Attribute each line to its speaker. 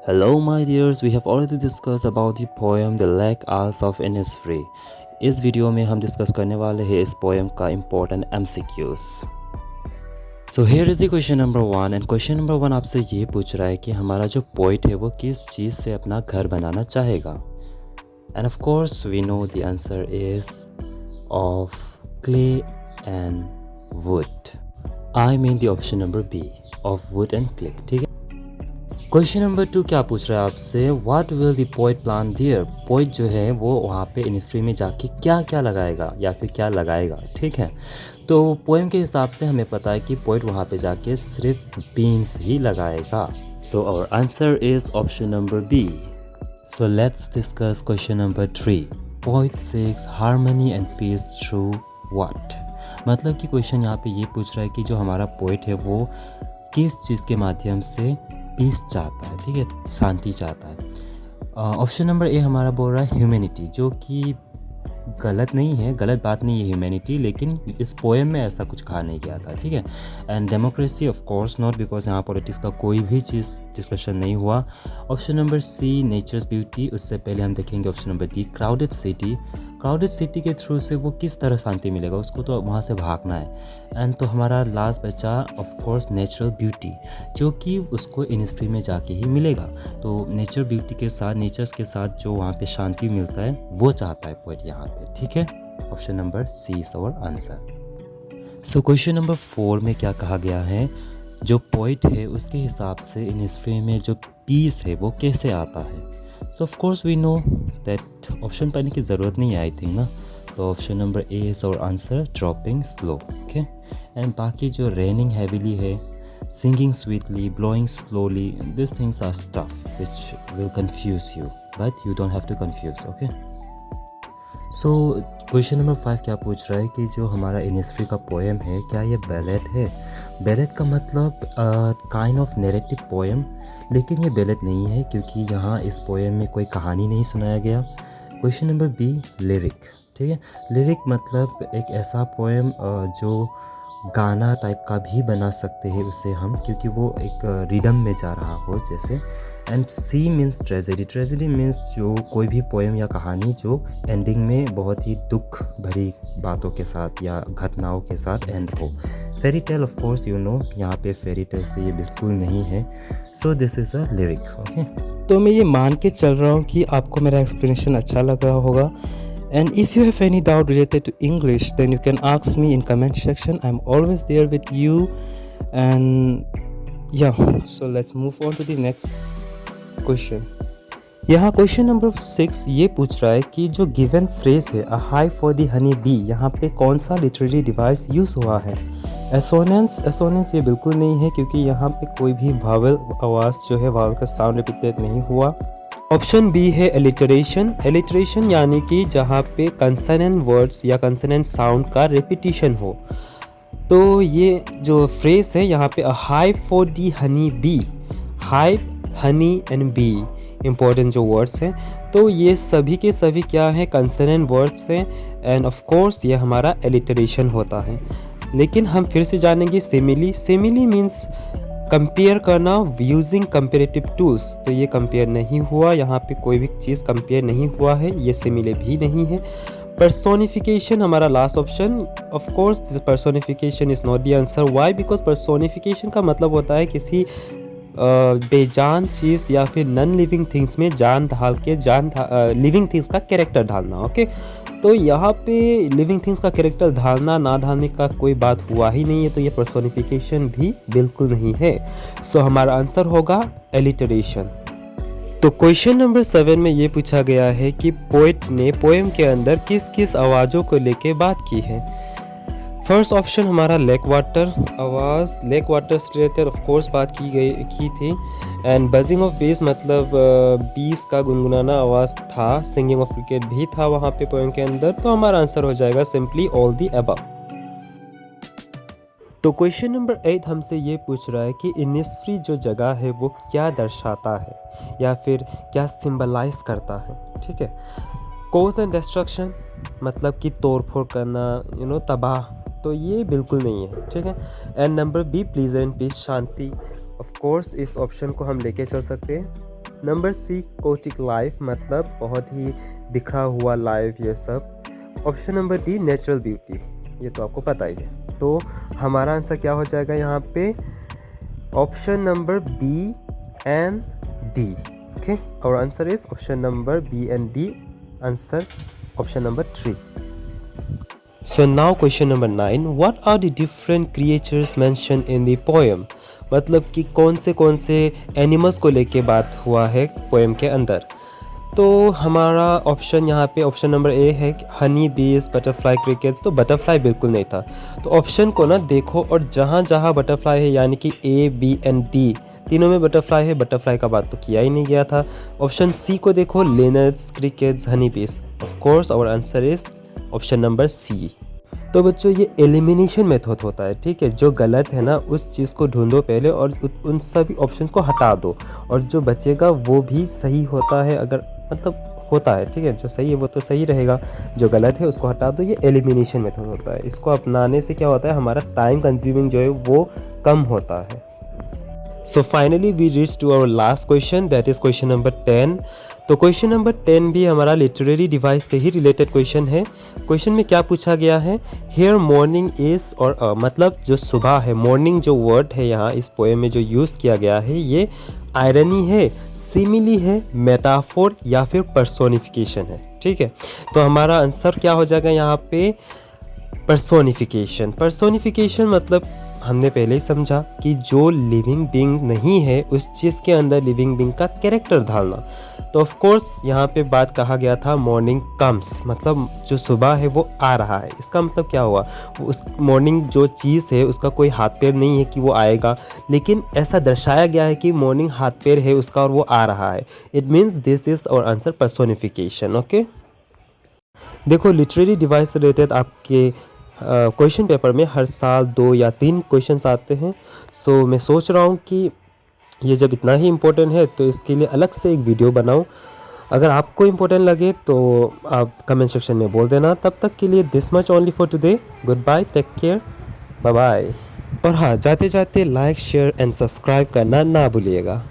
Speaker 1: Hello my dears, we have already discussed about the poem The Lake Isles of Innisfree. इस video में हम discuss करने वाले हैं इस पोएम का important MCQs. So here is the question number 1 and question number 1 आपसे ये पूछ रहा है कि हमारा जो पोइट है वो किस चीज़ से अपना घर बनाना चाहेगा. And of course we know the answer is of clay and wood. I mean the option number B of wood and clay. ठीक है. क्वेश्चन नंबर 2 क्या पूछ रहा है आपसे, what will the poet plan there. Poet जो है वो वहाँ पे इनिस्ट्री में जाके क्या क्या लगाएगा या फिर क्या लगाएगा. ठीक है, तो पोएम के हिसाब से हमें पता है कि पोइट वहाँ पे जाके सिर्फ बीन्स ही लगाएगा. So our answer is option number B. So let's discuss question number 3. Poet seeks harmony and peace through what. मतलब कि क्वेश्चन यहाँ पे ये पूछ रहा है कि जो हमारा पोइट है वो किस चीज़ के माध्यम से पीस चाहता है. ठीक है, शांति चाहता है. ऑप्शन नंबर ए हमारा बोल रहा है ह्यूमैनिटी, जो कि गलत नहीं है, गलत बात नहीं है ह्यूमैनिटी, लेकिन इस पोएम में ऐसा कुछ कहा नहीं गया था. ठीक है. And democracy of course not, because यहाँ पॉलिटिक्स का कोई भी चीज़ डिस्कशन नहीं हुआ. Option number C nature's beauty. उससे पहले हम देखेंगे option number D crowded city. Crowded city के थ्रू से वो किस तरह शांति मिलेगा, उसको तो वहाँ से भागना है. एंड तो हमारा लास्ट बचा ऑफ कोर्स नेचुरल ब्यूटी, जो कि उसको इनिस्ट्री में जाके ही मिलेगा. तो नेचर ब्यूटी के साथ, नेचर्स के साथ जो वहाँ पे शांति मिलता है वो चाहता है पोइट यहाँ पे. ठीक है, option number C is our answer. So question number 4 में क्या कहा गया है, जो पोइट है उसके हिसाब से इनिस्ट्री में जो पीस है वो कैसे आता है. So of course we know that option पढ़ने की ज़रूरत नहीं है आई थिंक ना. तो option number A is our answer dropping slow. Okay. And बाकी जो रेनिंग हैवीली है, singing sweetly, blowing slowly, this things are stuff which will confuse you, but you don't have to confuse. Okay. So question number 5 क्या पूछ रहा है कि जो हमारा इनिस्ट्री का पोएम है क्या ये बैलेट है. बैलेट का मतलब काइंड ऑफ नैरेटिव पोएम, लेकिन ये बैलेट नहीं है क्योंकि यहाँ इस पोएम में कोई कहानी नहीं सुनाया गया. Question number B lyric. ठीक है, लिरिक मतलब एक ऐसा पोएम जो गाना टाइप का भी बना सकते हैं उसे हम, क्योंकि वो एक रिदम में जा रहा हो जैसे. And C means tragedy. Tragedy means जो कोई भी पोएम या कहानी जो एंडिंग में बहुत ही दुख भरी बातों के साथ या घटनाओं के साथ एंड हो. Fairy tale of course you know, यहाँ पे फेरी टेल से ये बिल्कुल नहीं है. So this is a lyric. Okay. तो मैं ये मान के चल रहा हूँ कि आपको मेरा एक्सप्लेनेशन अच्छा लग रहा होगा. And if you have any doubt related to English, then you can ask me in comment section. I'm always there with you. And yeah, so let's move on to the next question. यहाँ question number 6 ये पूछ रहा है कि जो given phrase है a high for the honey bee, यहाँ पे कौन सा लिटरेरी डिवाइस यूज़ हुआ है. एसोनेंस ये बिल्कुल नहीं है क्योंकि यहाँ पे कोई भी वावल आवाज़ जो है, वावल का साउंड रिपीटेड नहीं हुआ. ऑप्शन बी है एलिटरेशन. एलिटरेशन यानी कि जहाँ पे कंसोनेंट वर्ड्स या कंसोनेंट साउंड का रिपीटिशन हो. तो ये जो फ्रेज है यहाँ पे a high for the honey bee, high, honey and be important जो वर्ड्स हैं. तो ये सभी के सभी क्या है, कंसोनेंट वर्ड्स हैं. एंड ऑफ कोर्स ये हमारा एलिटरेशन होता है. लेकिन हम फिर से जानेंगे सिमिली. सिमिली मीन्स कंपेयर करना यूजिंग कंपेरेटिव टूल्स. तो ये कंपेयर नहीं हुआ, यहाँ पे कोई भी चीज़ कंपेयर नहीं हुआ है, ये सिमिले भी नहीं है. पर्सोनिफिकेशन हमारा last option. Of course personification is not the answer. Why? Because personification का मतलब होता है किसी बेजान चीज़ या फिर नॉन लिविंग थिंग्स में जान ढाल के लिविंग थिंग्स का कैरेक्टर ढालना. ओके. तो यहाँ पे लिविंग थिंग्स का कैरेक्टर ढालना ना ढालने का कोई बात हुआ ही नहीं है, तो ये पर्सोनिफिकेशन भी बिल्कुल नहीं है. सो हमारा आंसर होगा एलिटरेशन. तो क्वेश्चन नंबर 7 में ये पूछा गया है कि पोएट ने पोएम के अंदर किस किस आवाज़ों को लेके बात की है. फर्स्ट ऑप्शन हमारा लेक वाटर आवाज़, लेक वाटर से रिलेटेड ऑफ कोर्स बात की थी. एंड बजिंग ऑफ बेस मतलब बीस का गुनगुनाना आवाज़ था. सिंगिंग ऑफ क्रिकेट भी था वहाँ पे पोएम के अंदर. तो हमारा आंसर हो जाएगा सिंपली ऑल दी अबव. तो क्वेश्चन नंबर 8 हमसे ये पूछ रहा है कि इनिस्फ्री जो जगह है वो क्या दर्शाता है या फिर क्या सिंबलाइज करता है. ठीक है. कोज एंड डिस्ट्रक्शन मतलब कि तोड़ फोड़ करना, तबाह. तो ये बिल्कुल नहीं है. ठीक है. And number B pleasant peace, शांति. ऑफ कोर्स इस ऑप्शन को हम लेके चल सकते हैं.
Speaker 2: नंबर सी कोटिक लाइफ, मतलब बहुत ही बिखरा हुआ लाइफ ये सब। Option number D natural beauty, ये तो आपको पता ही है। तो हमारा आंसर क्या हो जाएगा यहाँ पे, option number B and D. Okay, और answer is option number B and D, answer option number 3। So now question number 9, what are the different creatures mentioned in the poem? मतलब कि कौन से एनिमल्स को लेके बात हुआ है पोएम के अंदर। तो हमारा ऑप्शन यहाँ पे ऑप्शन नंबर ए है हनी बीज बटरफ्लाई क्रिकेट्स, तो बटरफ्लाई बिल्कुल नहीं था। तो ऑप्शन को ना देखो और जहाँ जहाँ बटरफ्लाई है यानी कि ए बी एंड डी तीनों में बटरफ्लाई है, बटरफ्लाई का बात तो किया ही नहीं गया था। ऑप्शन सी को देखो लिनट्स crickets honey bees, of course our answer is option number C. तो बच्चों ये एलिमिनेशन मेथड होता है, ठीक है। जो गलत है ना उस चीज़ को ढूंढो पहले और उन सभी ऑप्शंस को हटा दो, और जो बचेगा वो भी सही होता है, अगर मतलब होता है, ठीक है। जो सही है वो तो सही रहेगा, जो गलत है उसको हटा दो। ये एलिमिनेशन मेथड होता है। इसको अपनाने से क्या होता है, हमारा टाइम कंज्यूमिंग जो है वो कम होता है। So finally we reach to our last question, that is question number 10। तो क्वेश्चन नंबर 10 भी हमारा लिटरेरी डिवाइस से ही रिलेटेड क्वेश्चन है। क्वेश्चन में क्या पूछा गया है, हेयर मॉर्निंग इज, और मतलब जो सुबह है, मॉर्निंग जो वर्ड है यहाँ इस पोएम में जो यूज़ किया गया है, ये आयरनी है, सिमिली है, मेटाफोर या फिर पर्सोनिफिकेशन है, ठीक है। तो हमारा आंसर क्या हो जाएगा यहाँ पे, पर्सोनिफिकेशन। पर्सोनिफिकेशन मतलब हमने पहले ही समझा कि जो लिविंग बीइंग नहीं है उस चीज़ के अंदर लिविंग बीइंग का कैरेक्टर डालना। तो ऑफ कोर्स यहाँ पे बात कहा गया था मॉर्निंग कम्स, मतलब जो सुबह है वो आ रहा है। इसका मतलब क्या हुआ, उस मॉर्निंग जो चीज़ है उसका कोई हाथ पैर नहीं है कि वो आएगा, लेकिन ऐसा दर्शाया गया है कि मॉर्निंग हाथ पैर है उसका और वो आ रहा है। It means this is our answer personification. Okay, देखो लिटरेरी डिवाइस से रिलेटेड आपके क्वेश्चन पेपर में हर साल 2 या 3 क्वेश्चंस आते हैं। सो मैं सोच रहा हूँ कि ये जब इतना ही इम्पोर्टेंट है तो इसके लिए अलग से एक वीडियो बनाऊँ। अगर आपको इम्पोर्टेंट लगे तो आप कमेंट सेक्शन में बोल देना। तब तक के लिए this much only for today, good bye, take care, bye bye. और हाँ, जाते जाते लाइक शेयर एंड सब्सक्राइब करना ना भूलिएगा।